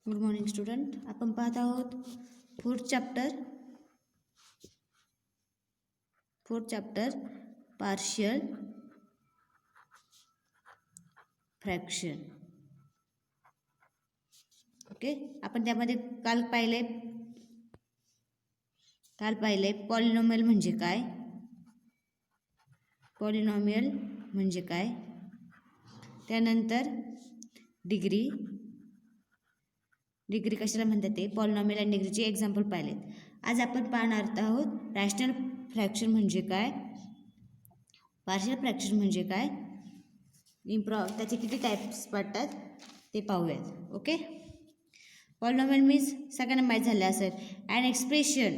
Good morning student. आपण पाहत आहोत fourth chapter partial fraction. Okay, आपण त्यामध्ये काल पाहिले पॉलिनॉमियल म्हणजे काय, त्यानंतर डिग्री कशाला म्हणतात ते, पॉलिनॉमियल आणि डिग्रीचे एक्झाम्पल पाहिलेत. आज आपण पाहणार आहोत रॅशनल फ्रॅक्शन म्हणजे काय, पार्शियल फ्रॅक्शन म्हणजे काय, त्याचे किती टाईप्स पडतात ते पाहूयात. ओके, पॉलिनॉमियल मीन्स सगळ्यांना माहीत झालं असेल, and expression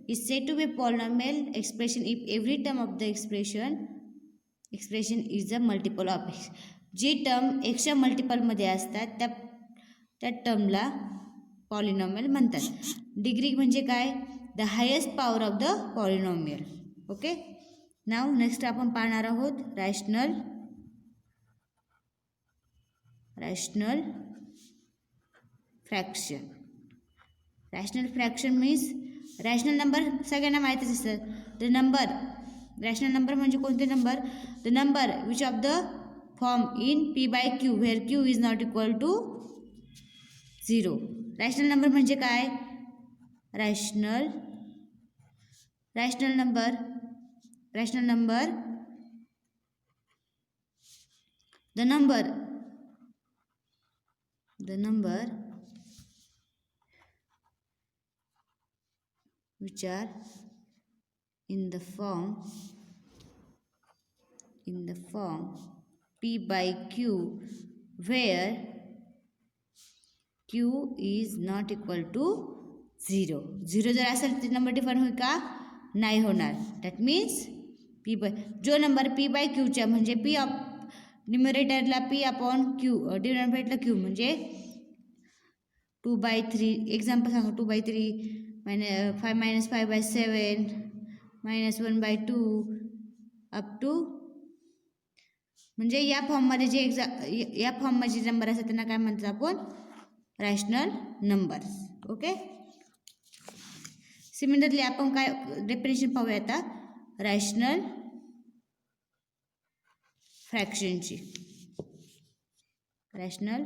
is said to be polynomial expression if every term of the expression is a multiple of x. जी टर्म एक्सच्या मल्टिपलमध्ये असतात त्या टर्मला पॉलिनॉमियल म्हणतात. डिग्री म्हणजे काय, the highest power of the polynomial. Okay, now next आपण पाहणार आहोत rational fraction. Rational fraction means rational number सगळ्यांना माहितीच असतं. द नंबर, रॅशनल नंबर म्हणजे कोणते number, the number which of the form in P by Q where Q is not equal to 0. Rational number म्हणजे काय, rational number the number which are in the form p by q where q is not equal to 0. जर असेल तर number define होईल का, नाही होणार. That means जो नंबर p बाय क्यूच्या म्हणजे p ऑफ न्युमरेटरला p अपॉन क्यू, डिनॉमिनेटरला q म्हणजे 2/3. एक्झाम्पल सांगा, 2/3 5 - 5/7 -1/2 अप टू, म्हणजे या फॉर्ममध्ये जे नंबर असतात त्यांना काय म्हणतात आपण, रॅशनल नंबर्स. ओके, सिमिलरली आपण काय डेफिनेशन पाहूया आता रॅशनल फ्रॅक्शनची. Rational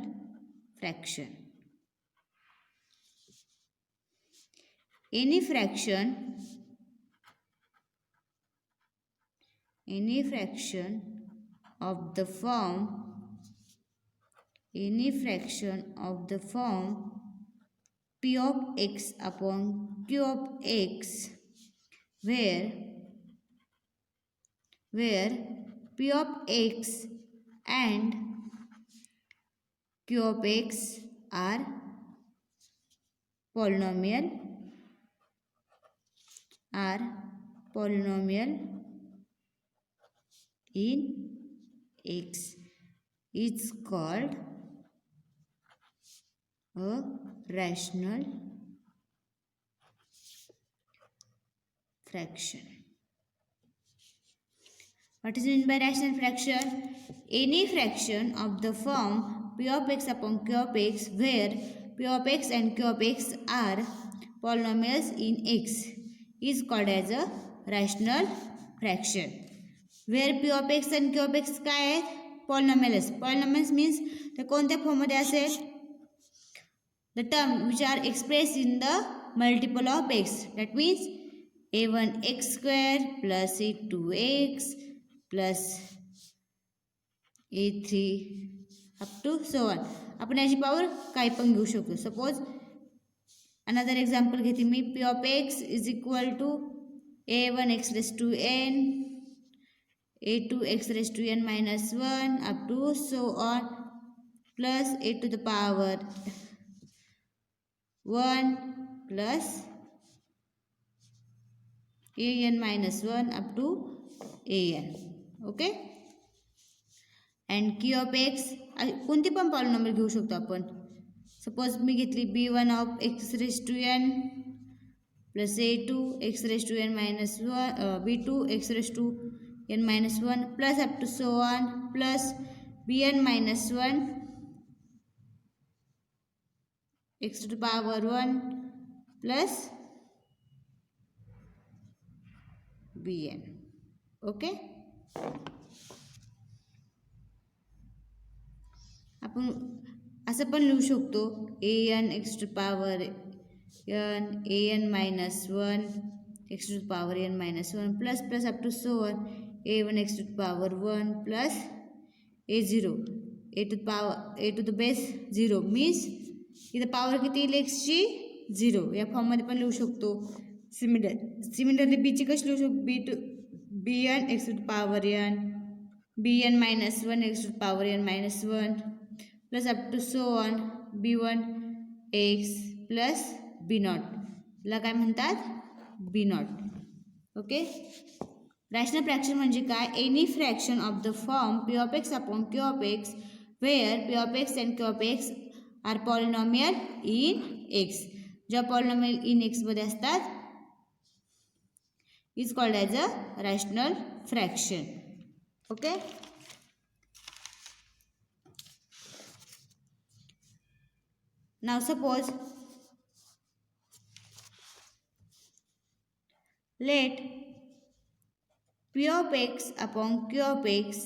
fraction, any fraction of the form p of x upon q of x where p of x and q of x are polynomial in x is called a rational fraction. What is meant by rational fraction? Any fraction of the form p of x upon q of x where p of x and q of x are polynomials in x is called as a rational fraction. Where p of x and q of x काय आहे, polynomials. Polynomials means ते कोणत्या फॉर्ममध्ये असेल, the term which are express in the multiple of x. That means a1x² plus a2x plus a3 up to so on. आपण याची power काही पण घेऊ शकतो. सपोज अनदर एक्झाम्पल घेते मी, p of x is equal to a1x raised to n, a2x raised to n minus 1 up to so on plus a to the power 1 plus an minus 1 up to an. Okay, and q of x कोणती पण polynomial घेऊ शकतो आपण. Suppose मी घेतली b1 of x raised to n plus a2 x raised to n minus 1 b2 x raised to n minus 1 plus up to so on plus bn minus 1 x to the power 1 plus bn. Okay, आपण असं पण लिहू शकतो an x to the power n an minus 1 x to the power n minus 1 plus plus up to so on a1 x to the power 1 plus a0 a to the power a to the base 0 means इथं power किती येईल एक्सची 0. या फॉर्ममध्ये पण लिहू शकतो. Similarly बीची कशी लिहू शकतो b to b n x to the power n b n minus 1 x to the power n minus 1 plus up to so on b 1 x plus b not ला काय म्हणतात b not. Okay, rational fraction म्हणजे काय any fraction of the form p of x upon q of x where p of x and q of x are polynomial in x. ज्या polynomial in x मध्ये असतात is called as a rational fraction. Okay, now suppose let p of x upon q of x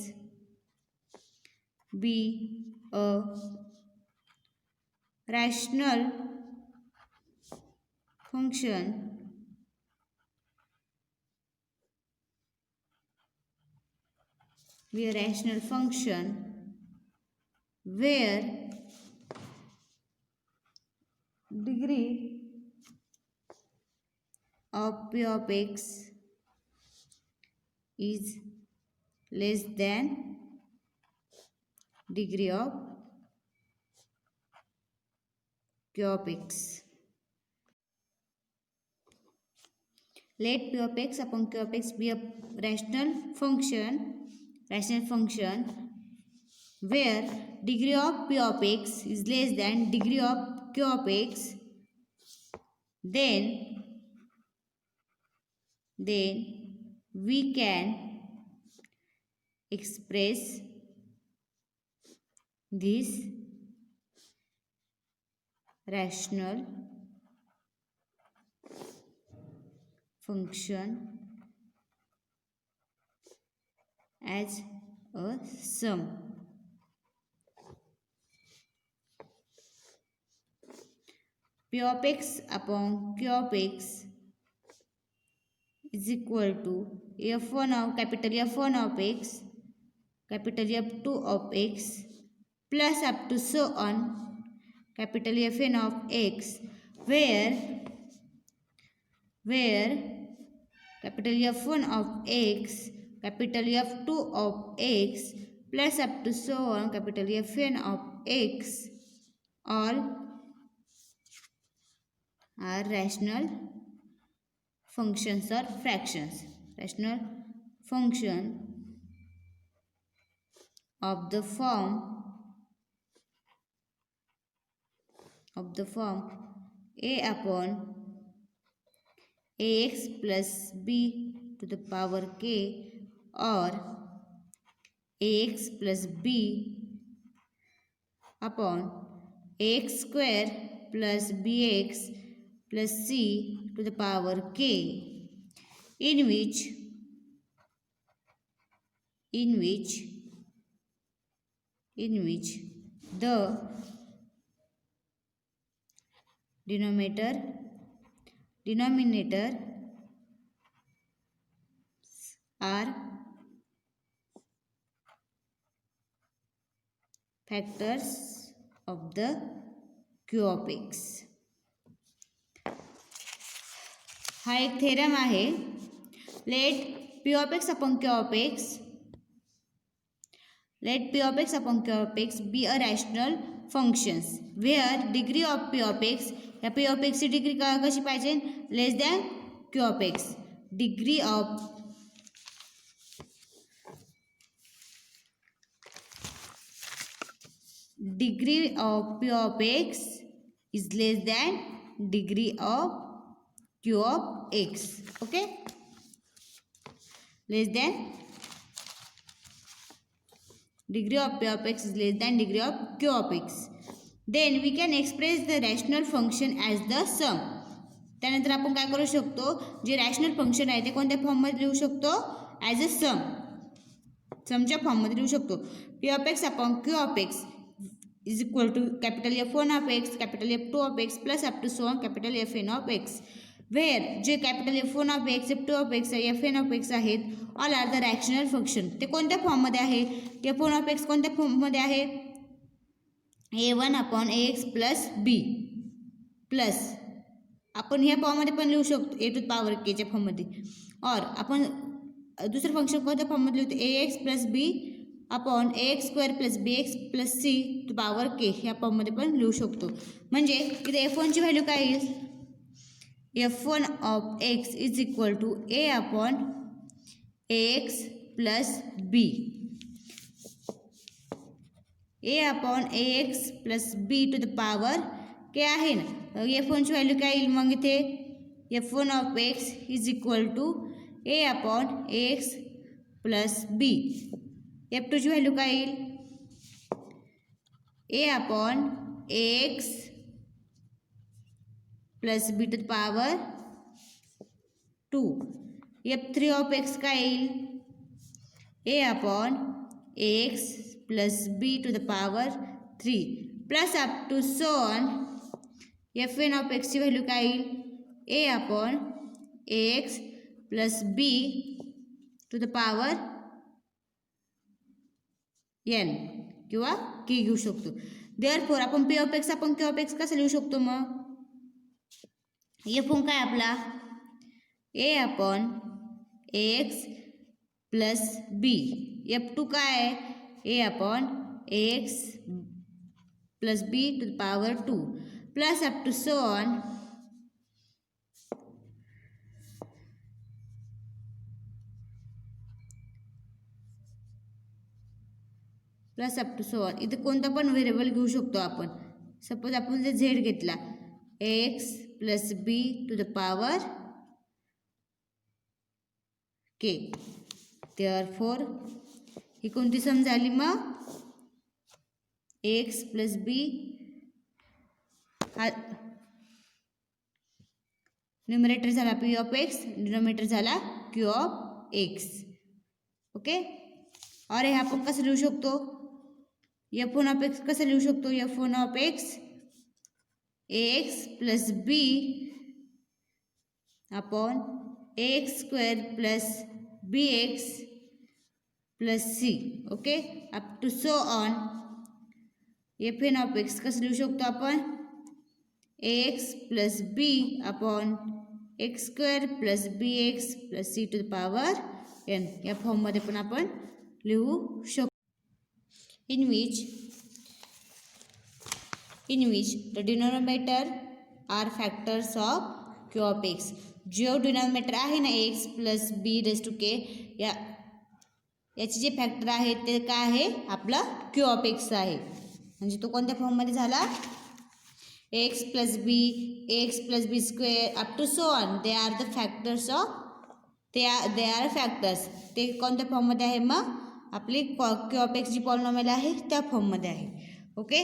be a rational function where degree of p of x is less than degree of q of x. Let p of x upon q of x be a rational function where degree of p of x is less than degree of q of x. Then we can express this rational function as a sum. P of x upon q of x is equal to f1 of capital F1 of x, capital F2 of x plus up to so on capital Fn of x, where capital F1 of x, capital F2 of x plus up to so on capital Fn of x all are rational functions or fractions. Rational function of the form a upon ax plus b to the power k or ax plus b upon ax square plus bx plus c to the power k, in which the denominator are factors of the q of x. हा एक theorem आहे. Let p of x upon q of x be a rational functions where degree of p of x या p of x ची degree कशी पाहिजे less than q of x. Degree of p of x is less than degree of q of x. Okay, less than degree of p of x is less than degree of q of x. Then we can express the rational function as the sum. त्यानंतर आपण काय करू शकतो, जे rational function आहे ते कोणत्या फॉर्ममध्ये लिहू शकतो, ॲज अ समच्या फॉर्ममध्ये लिहू शकतो. P of x upon q of x is equal to capital F1 of x, capital F2 of x plus up to so on capital Fn of x. Where जे capital F1 of x, F2 of x, Fn of x आहेत, all are the rational function. ते कोणत्या फॉर्ममध्ये आहे, F1 of x कोणत्या फॉर्ममध्ये आहे, A1 upon AX plus B plus आपण ह्या फॉर्ममध्ये पण लिहू शकतो ए टू पॉवर केच्या फॉर्ममध्ये. और आपण दुसरं फंक्शन कोणत्या फॉर्ममध्ये लिहतो, AX plus B upon AX square plus BX plus C to power K ह्या फॉर्ममध्ये पण लिहू शकतो. म्हणजे इथे F1ची व्हॅल्यू काय येईल, F1 of x is equal to A upon AX plus B, A upon AX plus B to the power K आहे ना. F1ची व्हॅल्यू काय येईल मग इथे, F1 of x is equal to A upon AX plus b. F2ची value काय येईल, A upon AX plus B to the power 2. F3 of x काय येईल, A upon AX plus B to the power 3 plus up to so on. Fn of एक्सची value काय येईल, A upon AX plus B to the power n किंवा k घेऊ शकतो. Therefore आपण P of x आपण Q ऑफ एक्स कसं लिहू शकतो, मग F1 काय आपला A upon AX plus B, F2 काय आहे A upon AX plus B to the power 2 plus up to so on. Plus up to so on. इथे कोणता पण व्हेरिएबल घेऊ शकतो आपण. सपोज आपण जर झेड घेतला, AX plus B to the power K. Therefore ही कोणती सम झाली मग, AX प्लस बी हा न्यूमरेटर झाला P ऑफ एक्स, डिनोमिनेटर झाला Q ऑफ एक्स. ओके. और हे आपण कसं लिहू शकतो, F1 ऑफ एक्स कसं लिहू शकतो, F1 of x AX plus B upon AX square plus BX plus c. Okay. Up to so on. Fn of x कसं लिहू शकतो आपण, AX plus B upon x square plus BX plus C to the power n या फॉर्ममध्ये पण आपण लिहू शकतो. in which the denominator are factors of Q of x. जो डिनॉमिनेटर आहे ना AX plus b raise to k याचे जे फॅक्टर आहेत ते काय आहे, आपला Q ऑफ एक्स आहे. म्हणजे तो कोणत्या फॉर्ममध्ये झाला, AX plus b, AX plus b square up to so on. They are the factors of they are factors. ते कोणत्या फॉर्ममध्ये आहे, मग आपली Q ऑफ एक्स जी पॉलिनॉमियल आहे त्या फॉर्ममध्ये आहे. ओके.